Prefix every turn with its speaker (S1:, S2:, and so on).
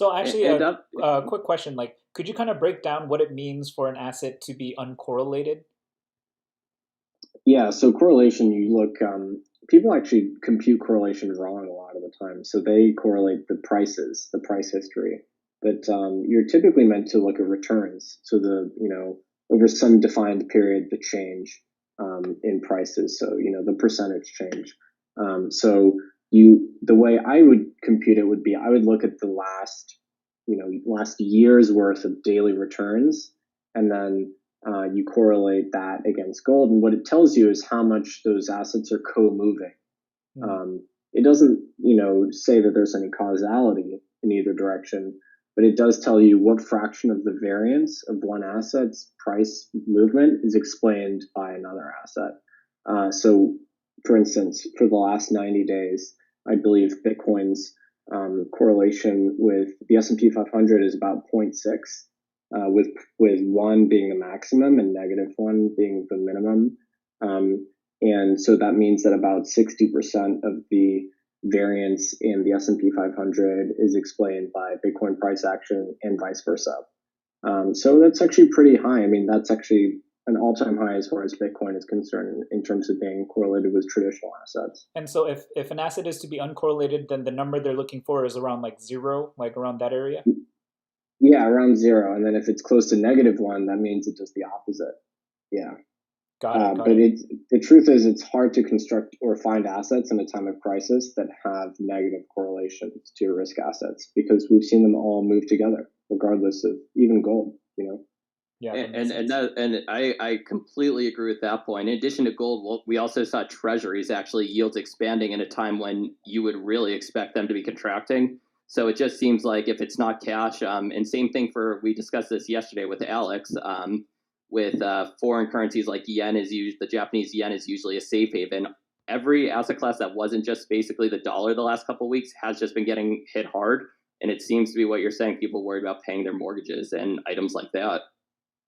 S1: So actually,
S2: And that,
S1: a quick question, like, could you kind of break down what it means for an asset to be uncorrelated?
S3: Yeah, so correlation, you look, people actually compute correlation wrong a lot of the time. So they correlate the prices, the price history. But you're typically meant to look at returns. So over some defined period, the change in prices. So, the percentage change. The way I would compute it would be I would look at the last year's worth of daily returns, and then you correlate that against gold, and what it tells you is how much those assets are co-moving.
S1: Hmm.
S3: It doesn't, say that there's any causality in either direction, but it does tell you what fraction of the variance of one asset's price movement is explained by another asset. So, for instance, for the last 90 days, I believe Bitcoin's correlation with the S&P 500 is about zero point 0.6, with one being the maximum and negative one being the minimum. And so that means that about 60% of the variance in the S&P 500 is explained by Bitcoin price action and vice versa. So that's actually pretty high. I mean, that's actually an all-time high as far as Bitcoin is concerned in terms of being correlated with traditional assets.
S1: And so if an asset is to be uncorrelated, then the number they're looking for is around like zero, like around that area?
S3: Yeah, around zero. And then if it's close to negative one, that means it does the opposite. Yeah.
S1: Got it, got
S3: But
S1: it.
S3: the truth is, it's hard to construct or find assets in a time of crisis that have negative correlations to your risk assets, because we've seen them all move together, regardless of even gold.
S1: Yeah, that makes
S2: and
S1: sense.
S2: that and I completely agree with that point. In addition to gold, we also saw treasuries actually yields expanding in a time when you would really expect them to be contracting. So it just seems like if it's not cash, and same thing for, we discussed this yesterday with Alex, with foreign currencies like yen is used, the Japanese yen is usually a safe haven. Every asset class that wasn't just basically the dollar the last couple of weeks has just been getting hit hard, and it seems to be what you're saying. People worried about paying their mortgages and items like that.